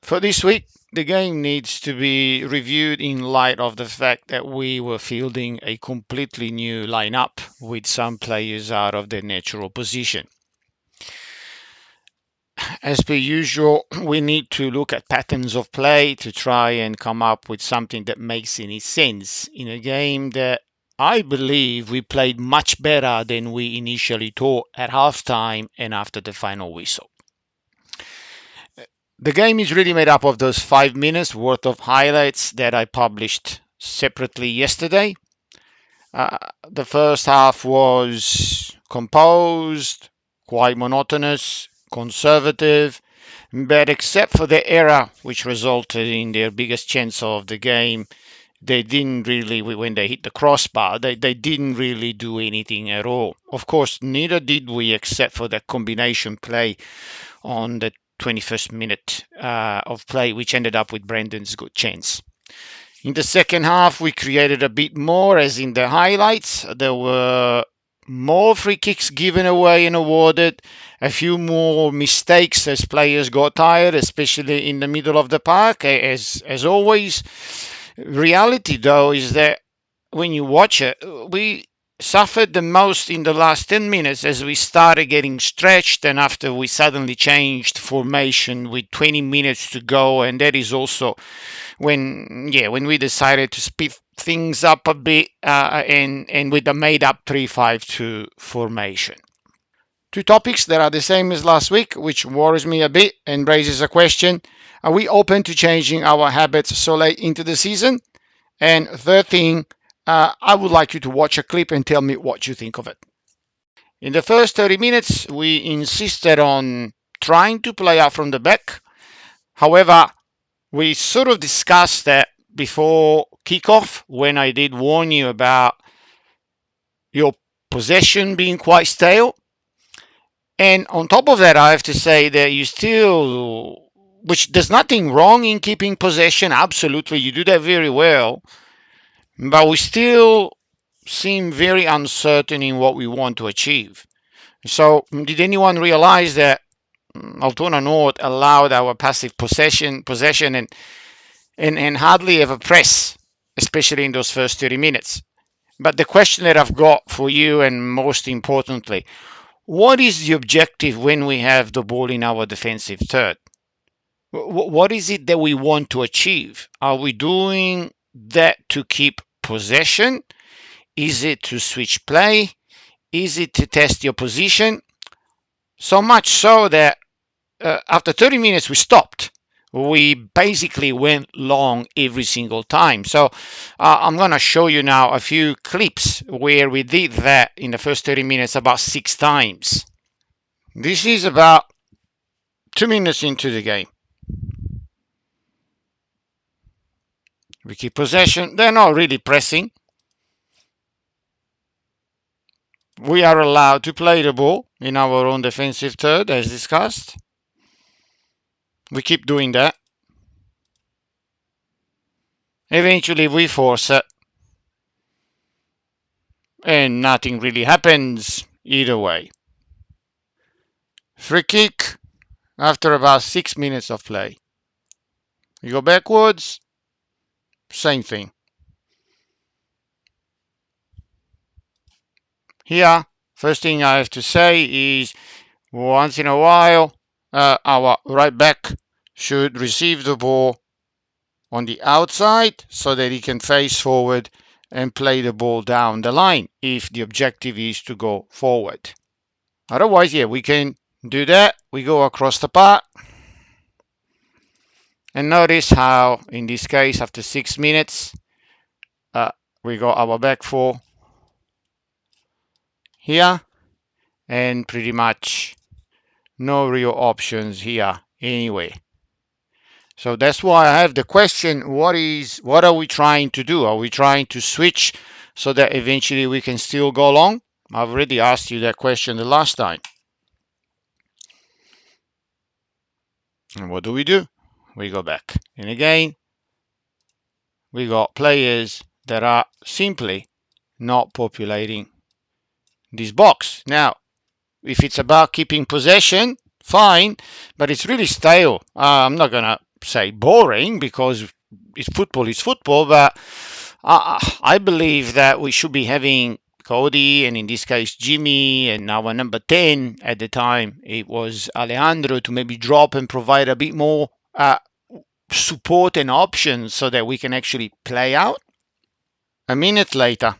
For this week, the game needs to be reviewed in light of the fact that we were fielding a completely new lineup with some players out of their natural position. As per usual, we need to look at patterns of play to try and come up with something that makes any sense in a game that I believe we played much better than we initially thought at halftime and after the final whistle. The game is really made up of those 5 minutes worth of highlights that I published separately yesterday. The first half was composed, quite monotonous, conservative, but except for the error which resulted in their biggest chance of the game, they didn't really, when they hit the crossbar, they didn't really do anything at all. Of course, neither did we except for that combination play on the 21st minute of play, which ended up with Brandon's good chance. In the second half, we created a bit more, as in the highlights. There were more free kicks given away and awarded, a few more mistakes as players got tired, especially in the middle of the park, as always. Reality, though, is that when you watch it, we suffered the most in the last 10 minutes as we started getting stretched and after we suddenly changed formation with 20 minutes to go, and that is also when we decided to speed things up a bit and with the made up 3-5-2 formation. Two topics that are the same as last week, which worries me a bit and raises a question: are we open to changing our habits so late into the season? And third thing, I would like you to watch a clip and tell me what you think of it. In the first 30 minutes, we insisted on trying to play out from the back. However, we sort of discussed that before kickoff when I did warn you about your possession being quite stale. And on top of that, I have to say that you still, which there's nothing wrong in keeping possession. Absolutely, you do that very well. But we still seem very uncertain in what we want to achieve. So, did anyone realize that Altona North allowed our passive possession and hardly ever press, especially in those first 30 minutes? But the question that I've got for you, and most importantly, what is the objective when we have the ball in our defensive third? What is it that we want to achieve? Are we doing that to keep possession? Is it to switch play? Is it to test your position? So much so that after 30 minutes we stopped. We basically went long every single time. So I'm going to show you now a few clips where we did that in the first 30 minutes about 6 times. This is about 2 minutes into the game. We keep possession. They're not really pressing. We are allowed to play the ball in our own defensive third, as discussed. We keep doing that. Eventually we force it. And nothing really happens either way. Free kick after about 6 minutes of play. You go backwards, same thing. Here, first thing I have to say is once in a while, our right back should receive the ball on the outside so that he can face forward and play the ball down the line if the objective is to go forward. Otherwise, we can do that. We go across the park. And notice how, in this case, after 6 minutes, we got our back four here and pretty much no real options here anyway. So that's why I have the question, what are we trying to do? Are we trying to switch so that eventually we can still go long? I've already asked you that question the last time. And what do? We go back. And again, we got players that are simply not populating this box. Now, if it's about keeping possession, fine, but it's really stale. I'm not gonna say boring because it's football, but I believe that we should be having Cody and in this case Jimmy and our number 10 at the time it was Alejandro to maybe drop and provide a bit more support and options so that we can actually play out. A minute later,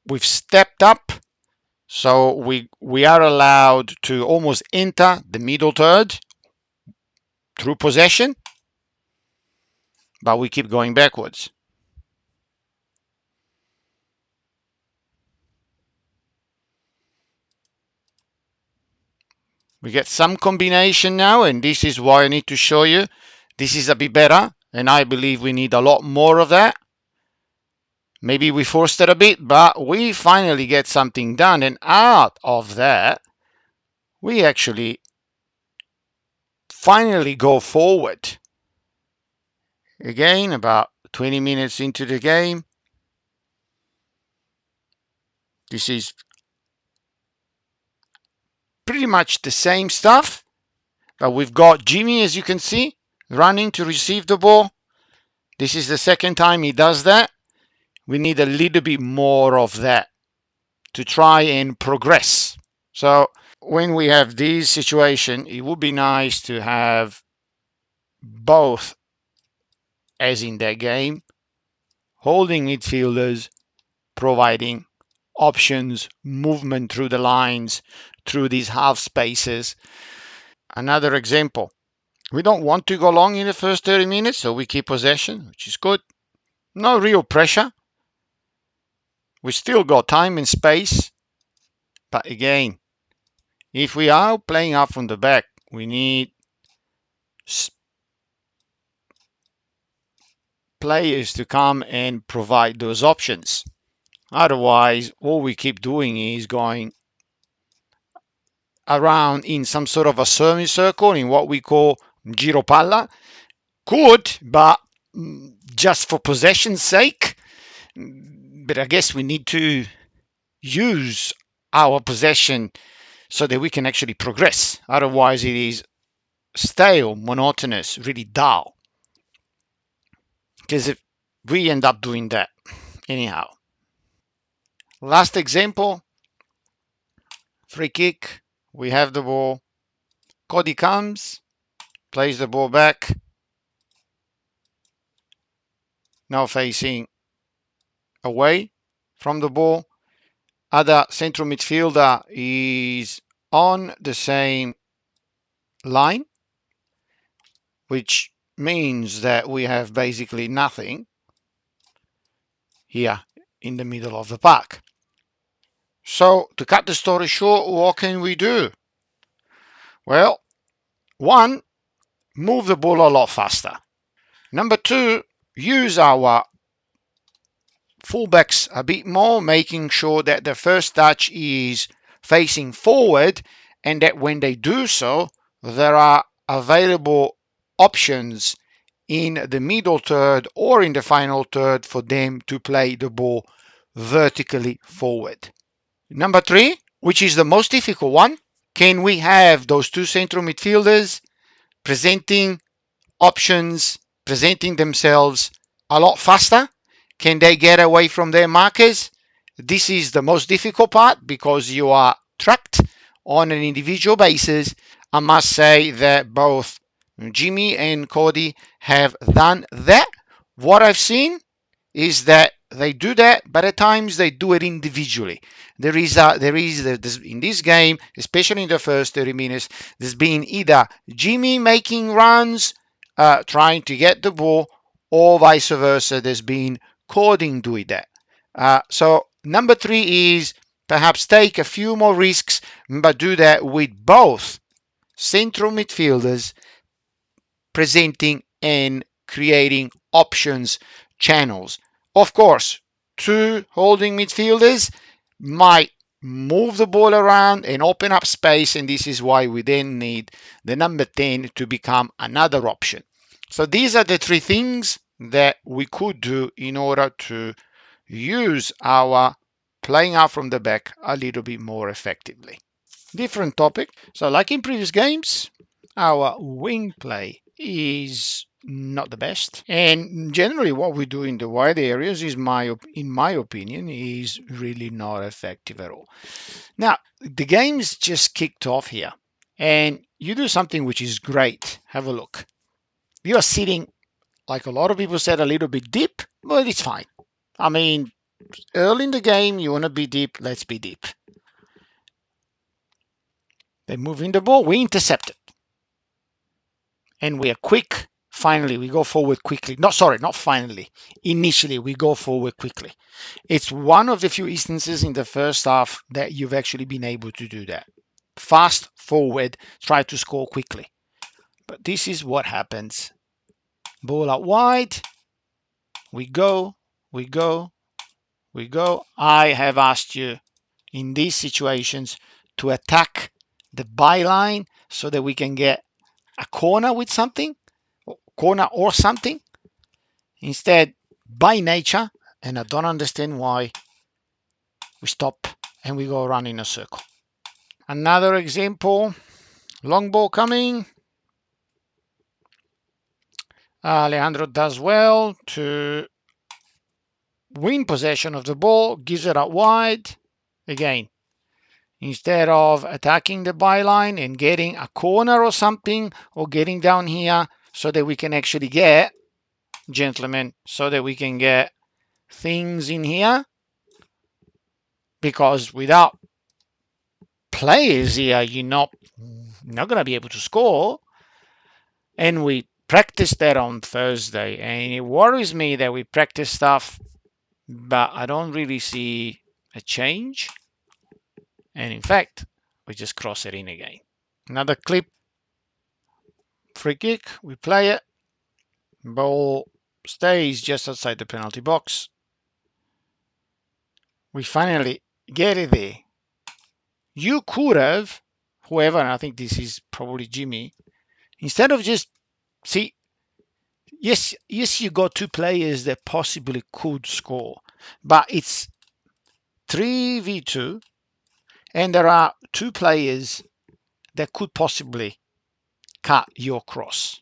we've stepped up, so we are allowed to almost enter the middle third through possession, but we keep going backwards. We get some combination now, and this is why I need to show you. This is a bit better, and I believe we need a lot more of that. Maybe we forced it a bit, but we finally get something done, and out of that, we actually finally go forward. Again, about 20 minutes into the game, this is pretty much the same stuff, but we've got Jimmy, as you can see, running to receive the ball. This is the second time he does that. We need a little bit more of that to try and progress. So when we have this situation, it would be nice to have both, as in that game, holding midfielders, providing options, movement through the lines, through these half spaces. Another example, we don't want to go long in the first 30 minutes, so we keep possession, which is good. No real pressure. We still got time and space. But again, if we are playing up from the back, we need players to come and provide those options. Otherwise, all we keep doing is going around in some sort of a semicircle in what we call giro palla. Good, but just for possession's sake. But I guess we need to use our possession so that we can actually progress. Otherwise, it is stale, monotonous, really dull. Because if we end up doing that, anyhow. Last example, free kick. We have the ball. Cody comes, plays the ball back. Now facing away from the ball. Other central midfielder is on the same line, which means that we have basically nothing here in the middle of the park. So to cut the story short, what can we do? Well, one, move the ball a lot faster. Number two, use our fullbacks a bit more, making sure that the first touch is facing forward and that when they do so, there are available options in the middle third or in the final third for them to play the ball vertically forward. Number three, which is the most difficult one, can we have those two central midfielders presenting options, presenting themselves a lot faster? Can they get away from their markers? This is the most difficult part because you are tracked on an individual basis. I must say that both Jimmy and Cody have done that. What I've seen is that they do that, but at times they do it individually. In this game, especially in the first 30 minutes, there's been either Jimmy making runs, trying to get the ball, or vice versa. There's been Coding doing that. So number three is perhaps take a few more risks, but do that with both central midfielders presenting and creating options channels. Of course, two holding midfielders might move the ball around and open up space, and this is why we then need the number 10 to become another option. So these are the three things that we could do in order to use our playing out from the back a little bit more effectively. Different topic. So, like in previous games, our wing play is not the best, and generally what we do in the wide areas is in my opinion is really not effective at all. Now the game's just kicked off here, and you do something which is great. Have a look. You are sitting, like a lot of people said, a little bit deep, but it's fine. I mean, early in the game you want to be deep, let's be deep. They move in the ball, we intercept it, and we are quick. Finally, we go forward quickly. No, sorry, not finally. Initially, we go forward quickly. It's one of the few instances in the first half that you've actually been able to do that. Fast forward, try to score quickly. But this is what happens. Ball out wide. We go, we go, we go. I have asked you in these situations to attack the byline so that we can get a corner with something, corner or something. Instead, by nature, and I don't understand why, we stop and we go around in a circle. Another example, long ball coming. Alejandro does well to win possession of the ball, gives it out wide. Again, instead of attacking the byline and getting a corner or something, or getting down here so that we can actually get, gentlemen, so that we can get things in here, because without players here, you're not going to be able to score. And we practiced that on Thursday, and it worries me that we practice stuff, but I don't really see a change. And in fact, we just cross it in again. Another clip, free kick, we play it, ball stays just outside the penalty box. We finally get it there. You could have, whoever, and I think this is probably Jimmy, instead of just, see, yes, you got two players that possibly could score, but it's 3v2, and there are two players that could possibly cut your cross.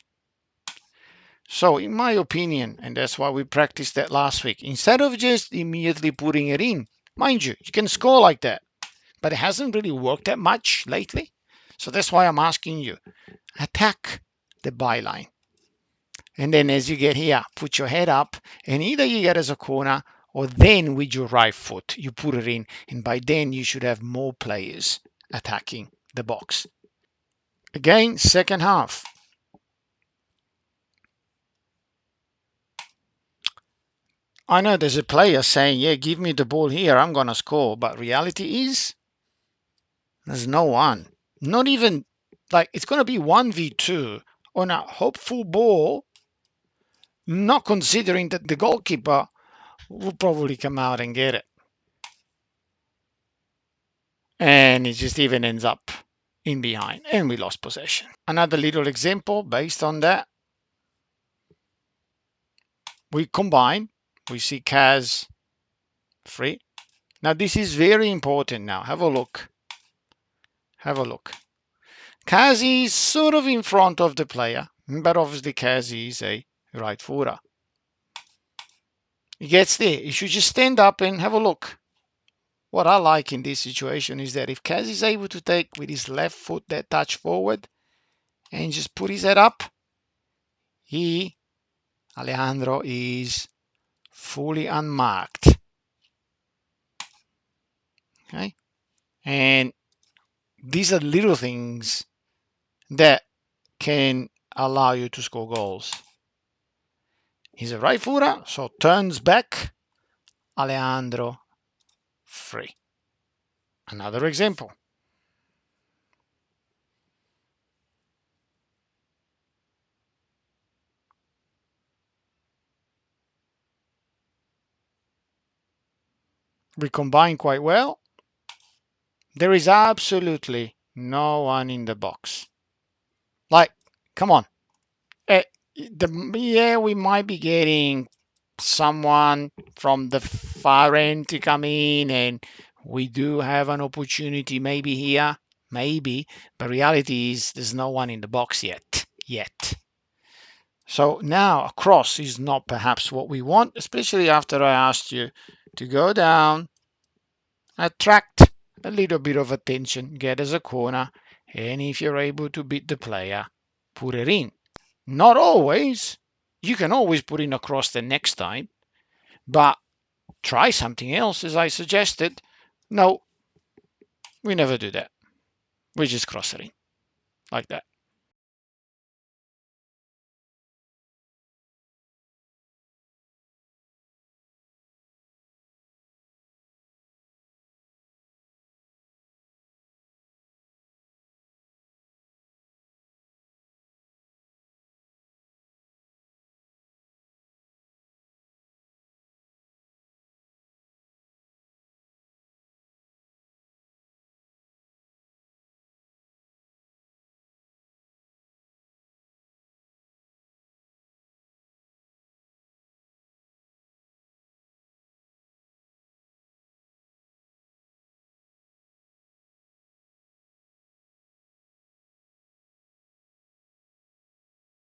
So, in my opinion, and that's why we practiced that last week, instead of just immediately putting it in, mind you, you can score like that, but it hasn't really worked that much lately. So that's why I'm asking you, attack the byline. And then as you get here, put your head up, and either you get as a corner, or then with your right foot, you put it in, and by then you should have more players attacking the box. Again, second half. I know there's a player saying, yeah, give me the ball here, I'm going to score. But reality is, there's no one. Not even, like, it's going to be 1v2 on a hopeful ball, not considering that the goalkeeper will probably come out and get it. And it just even ends up in behind, and we lost possession. Another little example based on that. We combine, we see Kaz free. Now this is very important now. Have a look. Have a look. Kaz is sort of in front of the player, but obviously Kaz is a right footer. He gets there. He should just stand up and have a look. What I like in this situation is that if Kaz is able to take with his left foot that touch forward and just put his head up, Alejandro, is fully unmarked. Okay? And these are little things that can allow you to score goals. He's a right footer, so turns back, Alejandro free. Another example. We combine quite well. There is absolutely no one in the box. Like, come on. Yeah, we might be getting someone from the far end to come in, and we do have an opportunity maybe here, maybe, but reality is there's no one in the box yet. So now a cross is not perhaps what we want, especially after I asked you to go down, attract a little bit of attention, get us a corner, and if you're able to beat the player, put it in. Not always. You can always put in a cross the next time, but try something else, as I suggested. No, we never do that. We just cross it in like that.